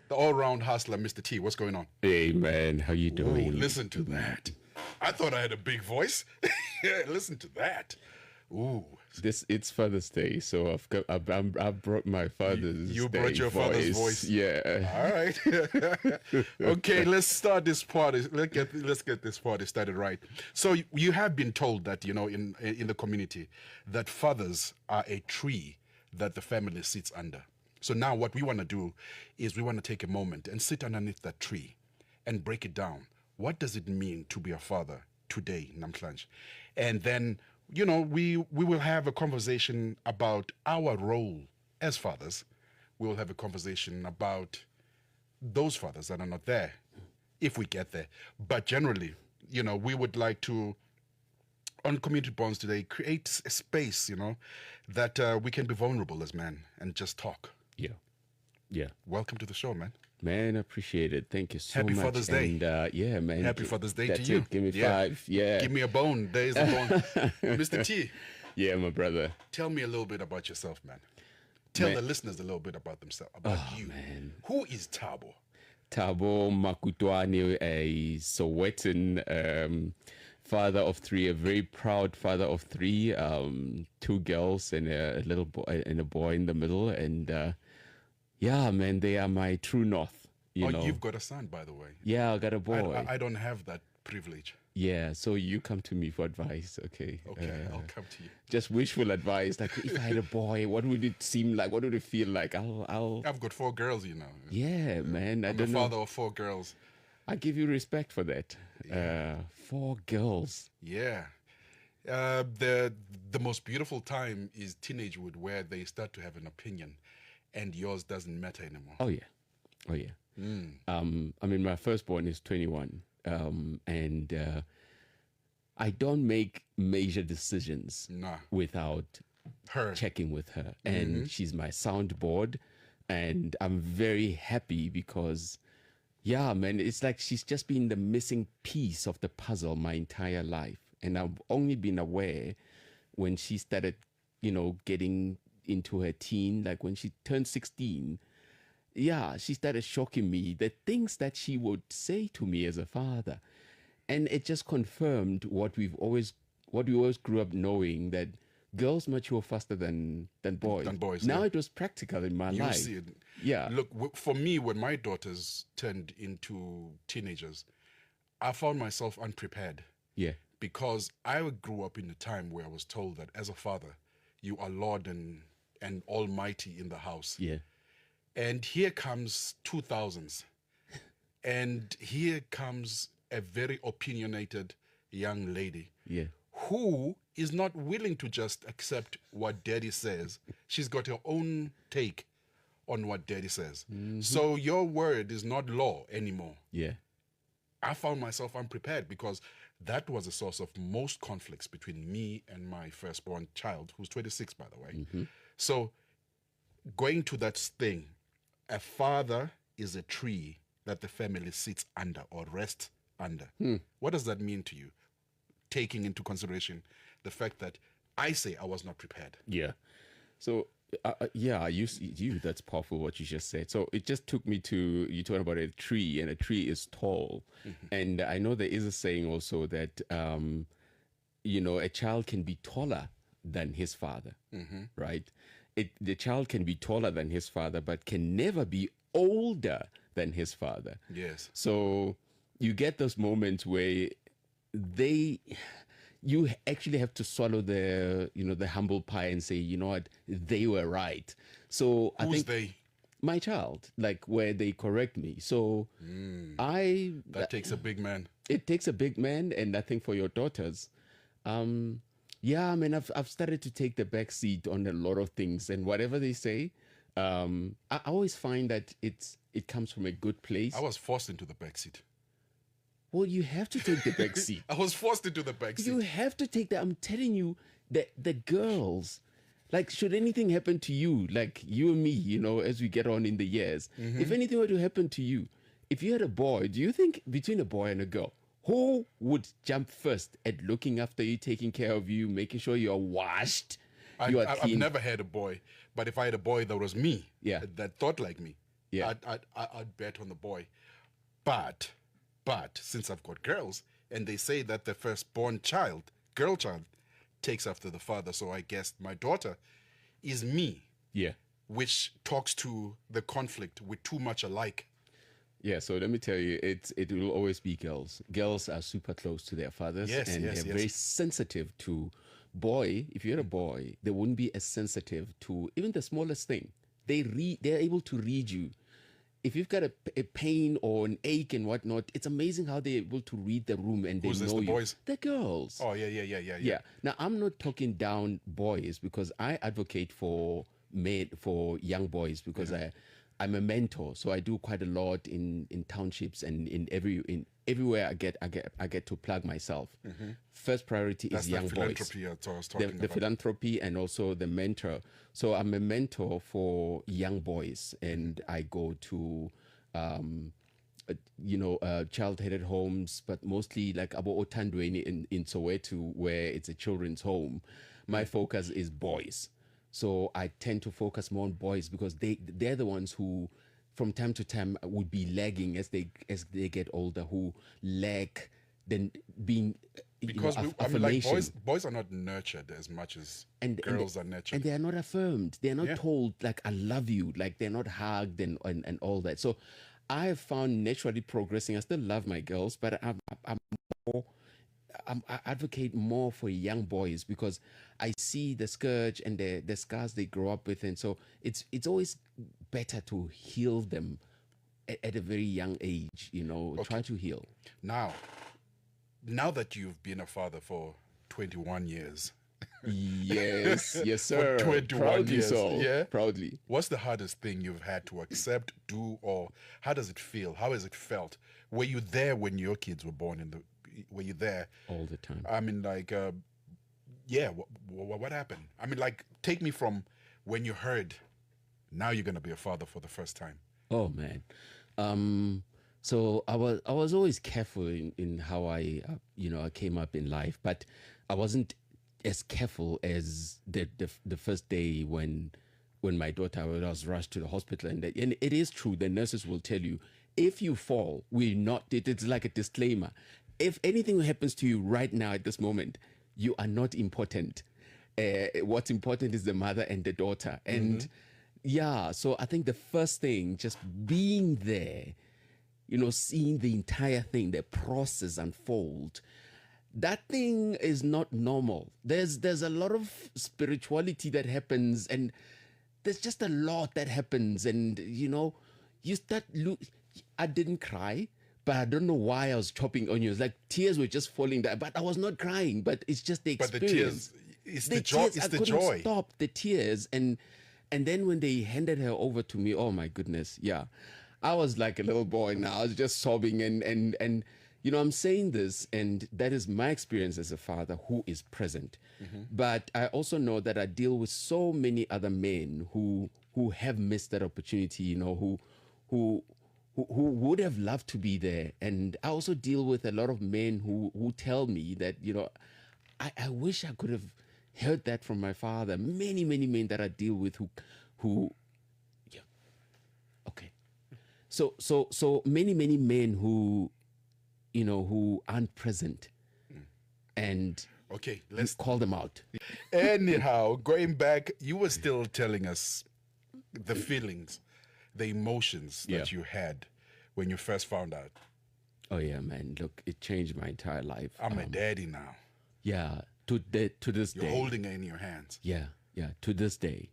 the all-round hustler, Mr. T. What's going on? Hey man, how you doing? Ooh, listen to that. I thought I had a big voice. Yeah, listen to that. Ooh. It's Father's Day, so I brought my Father's You Day brought your father's voice. Yeah. All right. Okay, let's start this party. Let's get this party started right. So you have been told that, you know, in the community, that fathers are a tree that the family sits under. So now what we want to do is we want to take a moment and sit underneath that tree and break it down. What does it mean to be a father today, namhlanje? And then, you know, we will have a conversation about our role as fathers. We will have a conversation about those fathers that are not there, if we get there. But generally, you know, we would like to, on Community Bonds today, create a space, you know, that we can be vulnerable as men and just talk. Yeah. Welcome to the show, man. Man, I appreciate it. Thank you so Happy much. Father's Day. And yeah, man. Happy Father's Day to that's you. It. Give me Yeah. 5. Yeah. Give me a bone. There is a bone. Mr. T, Yeah, my brother. tell me a little bit about yourself, man. Tell Man. the listeners a little bit about themselves, about you. Man. Who is Thabo? Thabo Makutuane, a Sowetan father of 3, a very proud father of 3, 2 girls and a little boy and a boy in the middle. And yeah, man, they are my true north. You know. You've got a son, by the way. Yeah, I got a boy. I don't have that privilege. Yeah, so you come to me for advice, okay? Okay, I'll come to you. Just wishful advice. Like, if I had a boy, what would it seem like? What would it feel like? I've got 4 girls, you know. Yeah, man. I'm the father of 4 girls. I give you respect for that. 4 girls. Yeah. The most beautiful time is teenagehood, where they start to have an opinion, and yours doesn't matter anymore. Oh yeah. I mean, my firstborn is 21, and I don't make major decisions Nah. without Her. checking with her, and she's my soundboard, and I'm very happy because, yeah, man, it's like she's just been the missing piece of the puzzle my entire life, and I've only been aware when she started, you know, getting into her teen, like when she turned 16. Yeah, she started shocking me, the things that she would say to me as a father. And it just confirmed what we always grew up knowing, that girls mature faster than boys. Than boys, Now yeah. it was practical in my You life. see it. Yeah. Look, for me, when my daughters turned into teenagers, I found myself unprepared, Yeah. because I grew up in a time where I was told that as a father, you are Lord and almighty in the house. Yeah. And here comes 2000s. And here comes a very opinionated young lady Yeah. who is not willing to just accept what daddy says. She's got her own take on what daddy says. So your word is not law anymore. Yeah. I found myself unprepared, because that was a source of most conflicts between me and my firstborn child, who's 26, by the way. So going to that thing, a father is a tree that the family sits under or rests under. What does that mean to you? Taking into consideration the fact that I say I was not prepared. Yeah. So, yeah, you, that's powerful what you just said. So it just took me to, you talking about a tree, and a tree is tall. And I know there is a saying also that, you know, a child can be taller than his father, right? The child can be taller than his father, but can never be older than his father. Yes. So you get those moments where you actually have to swallow the humble pie and say, you know what, they were right. So I Who's think they? my child, like where they correct me. So That takes a big man. it takes a big man, and I think for your daughters, yeah, I mean, I've started to take the back seat on a lot of things, and whatever they say, I always find that it comes from a good place. I was forced into the backseat. Well, you have to take the back seat. I was forced into the backseat. You have to take that. I'm telling you, that the girls, like, should anything happen to you, like you and me, you know, as we get on in the years, if anything were to happen to you, if you had a boy, do you think between a boy and a girl, who would jump first at looking after you, taking care of you, making sure you're washed, you are I've clean? never had a boy, but if I had a boy that was me, Yeah. that thought like me, Yeah. I'd bet on the boy. But, since I've got girls, and they say that the firstborn child, girl child, takes after the father, so I guess my daughter is me, Yeah. which talks to the conflict with too much alike. Yeah, so let me tell you, it will always be girls. Girls are super close to their fathers, Yes, and yes, they're yes. very sensitive to boy. If you're a boy, they wouldn't be as sensitive to even the smallest thing. They're able to read you. If you've got a pain or an ache and whatnot, it's amazing how they're able to read the room and they Who's this, know the you. boys? The girls. Oh, yeah. Yeah. Now I'm not talking down boys because I advocate for young boys because I'm a mentor, so I do quite a lot in townships and in everywhere I get to plug myself. First priority That's is the young boys. philanthropy that I was talking The about. philanthropy and also the mentor. So I'm a mentor for young boys, and I go to child-headed homes, but mostly like Abo Otandweni in Soweto, where it's a children's home. My focus is boys. So I tend to focus more on boys because they're the ones who, from time to time, would be lagging as they get older, who lack then being Because like affirmation. boys are not nurtured as much as and girls are nurtured. and they are not affirmed. They are not told like I love you. Like they're not hugged and all that. So I have found naturally progressing. I still love my girls, but I'm more. I advocate more for young boys because I see the scourge and the scars they grow up with, and so it's always better to heal them at a very young age. Try to heal. Now that you've been a father for 21 years, Yes, yes, sir. 21 Proudly years, so. yeah? Proudly. what's the hardest thing you've had to accept, do, or how does it feel? How has it felt? Were you there when your kids were born? Were you there? All the time. I mean, like, what happened? I mean, like, take me from when you heard, now you're going to be a father for the first time. Oh man. So I was always careful in how I came up in life, but I wasn't as careful as the first day when my daughter was rushed to the hospital, and it is true. The nurses will tell you if you fall, it's like a disclaimer. If anything happens to you right now at this moment, you are not important. What's important is the mother and the daughter, and yeah. So I think the first thing, just being there, seeing the entire thing, the process unfold, that thing is not normal. There's a lot of spirituality that happens, and there's just a lot that happens, and you start I didn't cry, but I don't know why I was chopping onions. Like tears were just falling down, but I was not crying. But it's just the But experience. the tears, it's the joy. It's the joy. Stop the tears, and then when they handed her over to me, oh my goodness, yeah, I was like a little boy now. I was just sobbing, and I'm saying this, and that is my experience as a father who is present. But I also know that I deal with so many other men who have missed that opportunity. Who would have loved to be there, and I also deal with a lot of men who tell me that I wish I could have heard that from my father. Many men that I deal with who yeah, okay. So many men who who aren't present, and Okay, let's call them out. Anyhow, going back, you were still telling us the feelings, the emotions that you had when you first found out. Oh yeah, man! Look, it changed my entire life. I'm a daddy now. Yeah, to this You're day. holding it in your hands. Yeah. To this day,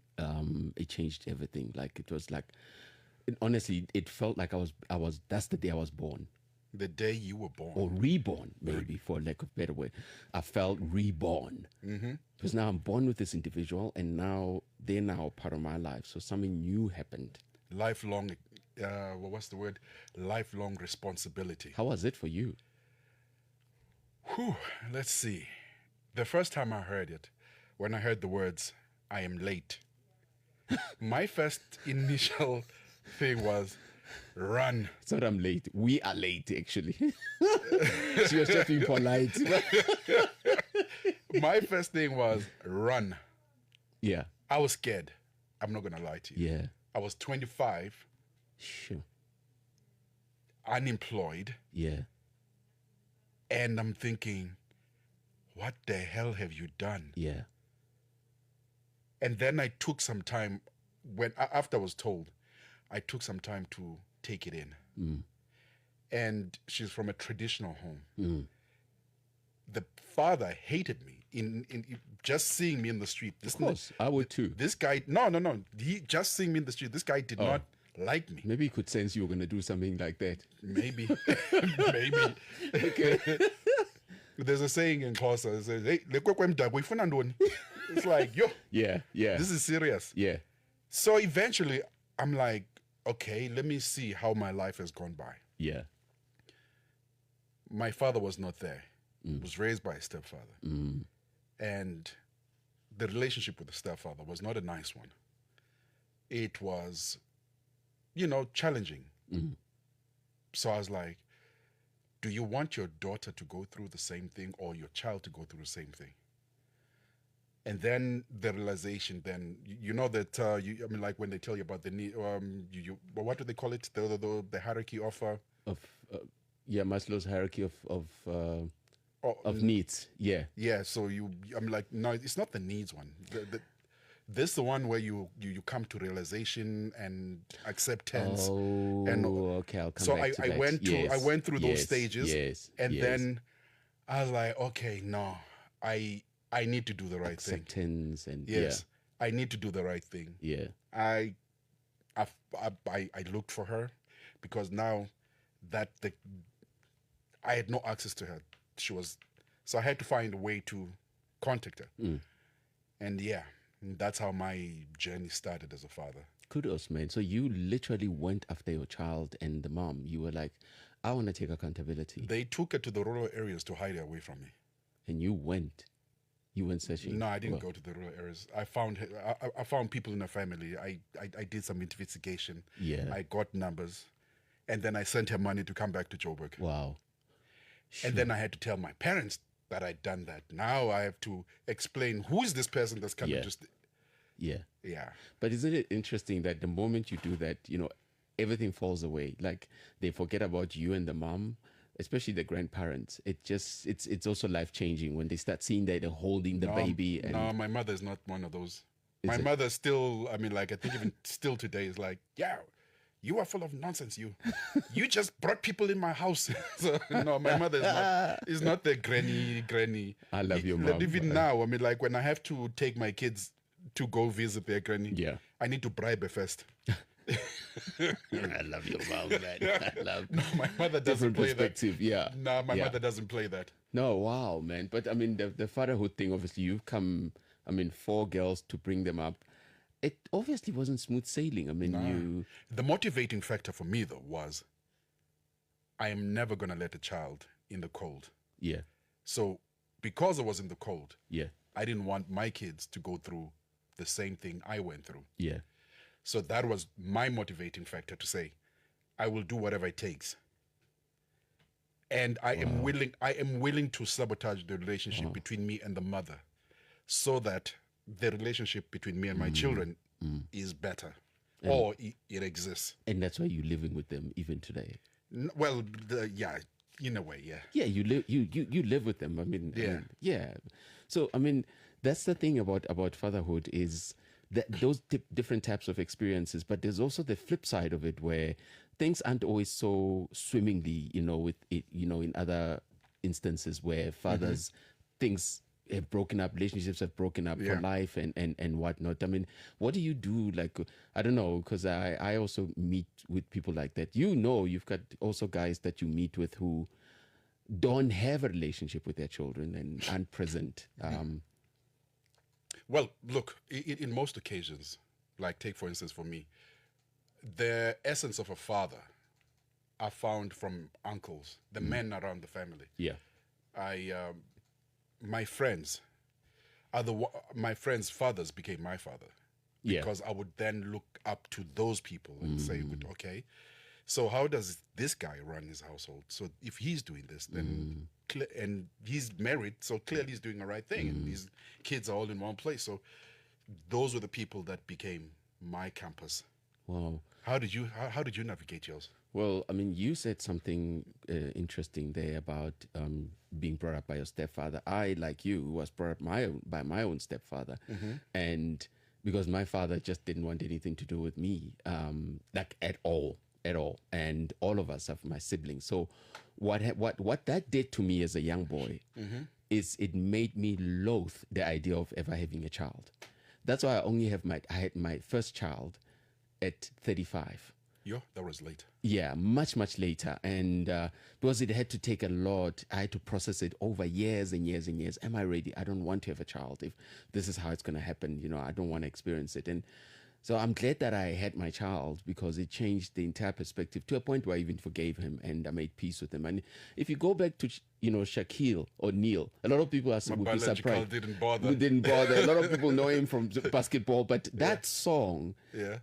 it changed everything. Like it was like, honestly, it felt like I was. That's the day I was born. The day you were born. Or reborn, maybe, for lack of a better word. I felt reborn. Because now I'm born with this individual, and now they're now part of my life. So something new happened. Lifelong, what's the word? Lifelong responsibility. How was it for you? Whew, let's see. The first time I heard it, when I heard the words, I am late, my first initial thing was, run. It's not I'm late. We are late, actually. She was just being polite. My first thing was, run. Yeah. I was scared. I'm not going to lie to you. Yeah. I was 25. Sure. unemployed, Yeah. and I'm thinking, what the hell have you done? Yeah. And then I took some time after I was told, I took some time to take it in. And she's from a traditional home. The father hated me in just seeing me in the street. Of course, I would too. This guy, no. He just seeing me in the street. This guy did not like me. Maybe he could sense you were going to do something like that. Maybe, maybe. Okay. There's a saying in Xhosa. It says, "Hey, it's like, yo, Yeah. Yeah. this is serious." Yeah. So eventually, I'm like, okay, let me see how my life has gone by. Yeah. My father was not there. Was raised by a stepfather. And the relationship with the stepfather was not a nice one. It was, challenging. So I was like, do you want your daughter to go through the same thing or your child to go through the same thing? And then the realization, then that like when they tell you about the need, what do they call it? The hierarchy of Maslow's hierarchy of oh, needs. Yeah. yeah. So I'm like, no, it's not the needs one. This is the one where you come to realization and acceptance. Oh, and okay. I'll come so back to I that. went through those Yes, stages. yes, And yes. then I was like, okay, no, I need to do the right thing. Acceptance and Yes, I need to do the right thing. yeah. I looked for her because now that I had no access to her. So I had to find a way to contact her. And that's how my journey started as a father. Kudos, man. So you literally went after your child and the mom. You were like, I want to take accountability. They took her to the rural areas to hide her away from me. And you went searching. No, I didn't go to the rural areas. I found her, I found people in her family. I did some investigation. Yeah. I got numbers, and then I sent her money to come back to Joburg. Wow. And then I had to tell my parents that I'd done that. Now I have to explain who is this person that's coming. Yeah. Yeah. But isn't it interesting that the moment you do that, everything falls away. Like they forget about you and the mom, especially the grandparents. It's also life changing when they start seeing that they're holding the baby. And no, my mother is not one of those. My mother still, I think even still today is like, yeah, you are full of nonsense. You just brought people in my house. So no, my mother is not the granny. I love your mom. Even now, like when I have to take my kids to go visit their granny, I need to bribe her first. I love your mom, man. No, my mother doesn't Different play perspective. that. Yeah. No, my mother doesn't play that. No, wow, man. But the fatherhood thing, obviously, you've come, 4 girls to bring them up. It obviously wasn't smooth sailing. The motivating factor for me, though, was I am never going to let a child in the cold. Yeah. So because I was in the cold, Yeah. I didn't want my kids to go through the same thing I went through. Yeah. So that was my motivating factor to say, I will do whatever it takes. And I am willing to sabotage the relationship between me and the mother so that the relationship between me and my children is better, or it exists. And that's why you're living with them even today. Well, in a way, yeah. Yeah, you live you live with them. Yeah. So that's the thing about fatherhood is that those different types of experiences, but there's also the flip side of it where things aren't always so swimmingly, with it, in other instances where fathers things have broken up, relationships have broken up for life and whatnot. What do you do? Like, I don't know, because I also meet with people like that. You've got also guys that you meet with who don't have a relationship with their children and aren't present. Well, look, in most occasions, like take for instance for me, the essence of a father are found from uncles, the men around the family. Yeah. My friends my friends' fathers became my father because I would then look up to those people and say, okay, so how does this guy run his household? So if he's doing this, then and he's married, so clearly he's doing the right thing, and his kids are all in one place. So those were the people that became my campus. Wow. How did you navigate yours? Well, I mean, you said something interesting there about being brought up by your stepfather. I, like you, was brought up by my own stepfather, and because my father just didn't want anything to do with me, like at all, and all of us have my siblings. So, what that did to me as a young boy is it made me loathe the idea of ever having a child. That's why I had my first child at 35. Yo, that was late. Yeah, much later, and because it had to take a lot, I had to process it over years and years and years. Am I ready? I don't want to have a child. If this is how it's going to happen, I don't want to experience it. And so I'm glad that I had my child, because it changed the entire perspective to a point where I even forgave him and I made peace with him. And if you go back to Shaquille O'Neal, a lot of people would be surprised. Didn't bother. We didn't bother. A lot of people know him from basketball, but that song, Yeah.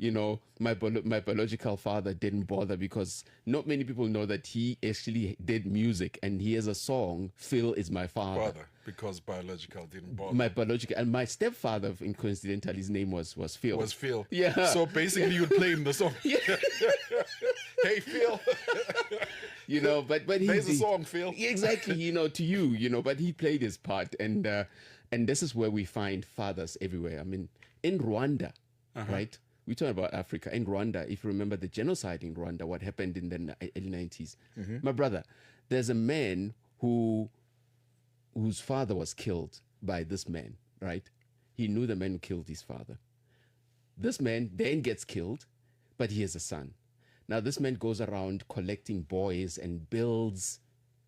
my biological father didn't bother, because not many people know that he actually did music, and he has a song, Phil is my father. Because biological didn't bother. My biological, and my stepfather, coincidentally, his name was Phil. Was Phil. Yeah. So basically you'd play him the song. Yeah. Hey, Phil. But he There's a song, Phil. Exactly, to you, but he played his part, and this is where we find fathers everywhere. I mean, in Rwanda, right? We talk about Africa. In Rwanda, if you remember the genocide in Rwanda, what happened in the early 90s, my brother, there's a man whose father was killed by this man, right? He knew the man who killed his father. This man then gets killed, but he has a son. Now, this man goes around collecting boys and builds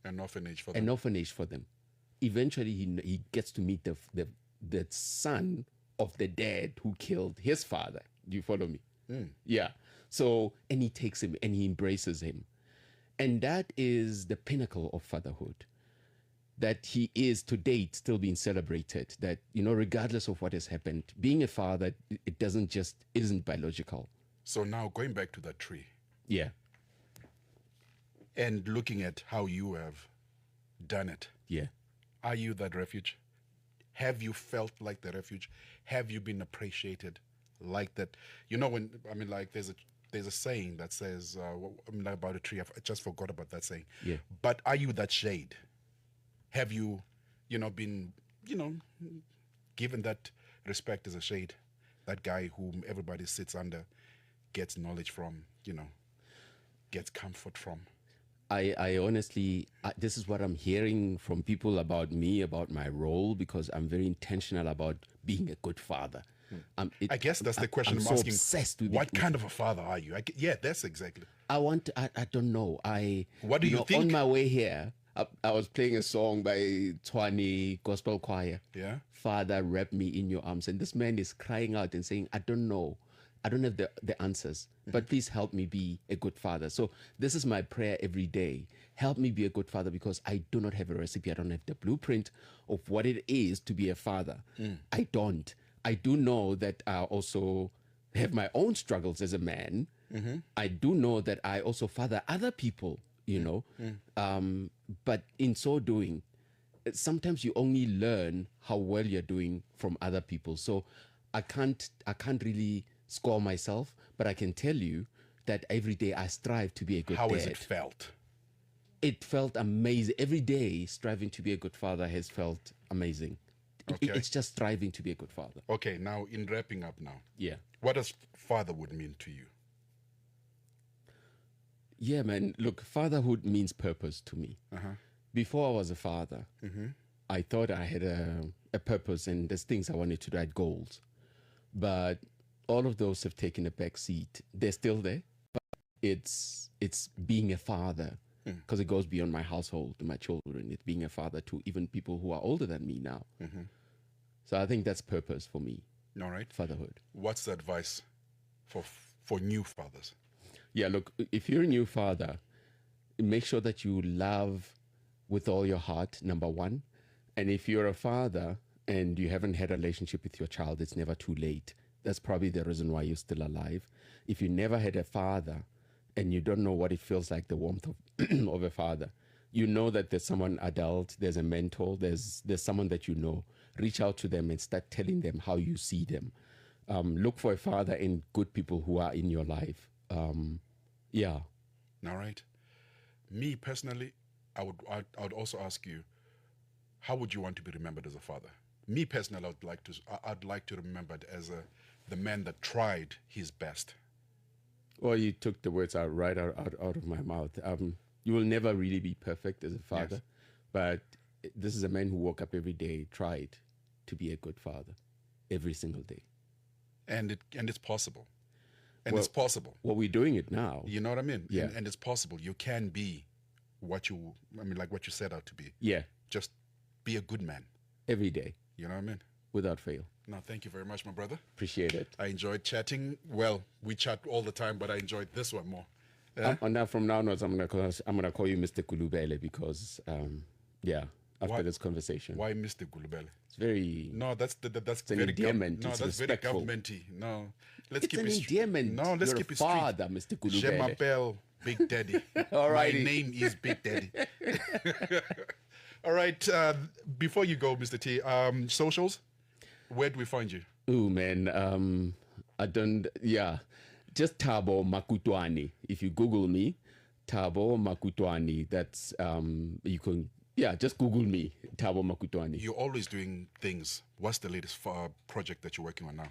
An orphanage for them. Eventually, he gets to meet the son of the dad who killed his father. Do you follow me? Yeah. So, and he takes him and he embraces him. And that is the pinnacle of fatherhood. That he is to date still being celebrated. That, regardless of what has happened, being a father, it isn't biological. So now going back to that tree. Yeah. And looking at how you have done it. Yeah. Are you that refuge? Have you felt like the refuge? Have you been appreciated like that? There's a saying that says, about a tree. I just forgot about that saying. Yeah. But are you that shade? Have you, been, given that respect as a shade? That guy whom everybody sits under, gets knowledge from, gets comfort from. I honestly, this is what I'm hearing from people about me, about my role, because I'm very intentional about being a good father. I guess that's the question I'm so asking. Obsessed with what kind of a father are you? Yeah, that's exactly. I don't know. What do you think? On my way here, I was playing a song by Twani Gospel Choir. Yeah. Father, wrap me in your arms. And this man is crying out and saying, I don't know. I don't have the answers, but please help me be a good father. So this is my prayer every day. Help me be a good father, because I do not have a recipe. I don't have the blueprint of what it is to be a father. I don't. I do know that I also have my own struggles as a man. I do know that I also father other people, but in so doing, sometimes you only learn how well you're doing from other people. So I can't really score myself, but I can tell you that every day I strive to be a good dad. How has it felt? It felt amazing. Every day striving to be a good father has felt amazing. Okay. It's just striving to be a good father. Okay, now in wrapping up now. Yeah. What does fatherhood mean to you? Yeah, man. Look, fatherhood means purpose to me. Before I was a father, I thought I had a purpose and there's things I wanted to do. I had goals. But all of those have taken a back seat. They're still there, but it's being a father, because it goes beyond my household and my children. It's being a father to even people who are older than me now. So I think that's purpose for me. All right. Fatherhood. What's the advice for new fathers? Yeah, look, if you're a new father, make sure that you love with all your heart, number one. And if you're a father and you haven't had a relationship with your child, it's never too late. That's probably the reason why you're still alive. If you never had a father and you don't know what it feels like, the warmth of a father, you know that there's someone adult, there's a mentor, there's someone that you know. Reach out to them and start telling them how you see them. Look for a father in good people who are in your life. Yeah. All right. Me personally, I would also ask you, how would you want to be remembered as a father? Me personally, I'd like to be remembered as the man that tried his best. Well, you took the words out of my mouth. You will never really be perfect as a father, Yes. but this is a man who woke up every day, tried to be a good father every single day. And it's possible. And Well, it's possible. well, we're doing it now. You know what I mean? Yeah. And it's possible. You can be like what you set out to be. Yeah, Just be a good man. every day, You know what I mean? without fail. No, thank you very much, my brother. Appreciate it. I enjoyed chatting. Well, we chat all the time, but I enjoyed this one more. Yeah? And now from now on, I'm gonna call you Mr. Kulubele because, after Why- this conversation, Why Mr. Gulubele? it's very. No, that's an very endearment. no, It's that's respectful. very governmenty. No, let's It's keep an it endearment. No, let's You're keep a it street. father, Mr. Je Kulubele. m'appelle Big Daddy. Alrighty. My name is Big Daddy. All right. Before you go, Mr. T, socials. Where do we find you? Oh man, I don't. Yeah, just Thabo Makutuane. If you Google me, Thabo Makutuane. That's you can. Yeah, just Google me, Thabo Makutuane. You're always doing things. What's the latest project that you're working on now?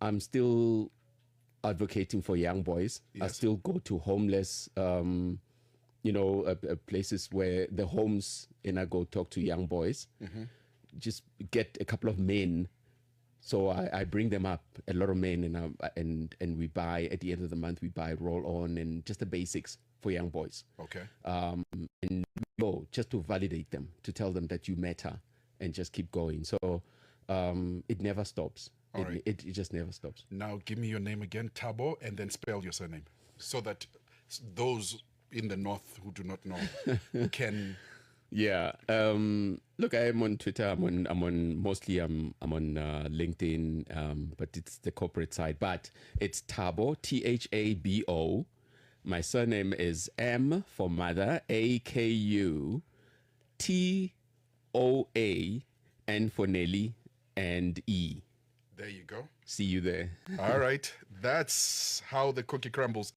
I'm still advocating for young boys. I Yes. still go to homeless, places where the homes, and I go talk to young boys. Just get a couple of men. So I bring them up, a lot of men, and we buy at the end of the month. We buy roll on and just the basics for young boys. Okay. And go just to validate them, to tell them that you matter, and just keep going. So it never stops. All right. It just never stops. Now give me your name again, Thabo, and then spell your surname, so that those in the north who do not know can. Yeah. Look, I am on Twitter. I'm on mostly. I'm on LinkedIn. But it's the corporate side. But it's Thabo, Thabo. My surname is M for mother, AKU, TOA, N for Nelly, and E. There you go. See you there. All right. That's how the cookie crumbles.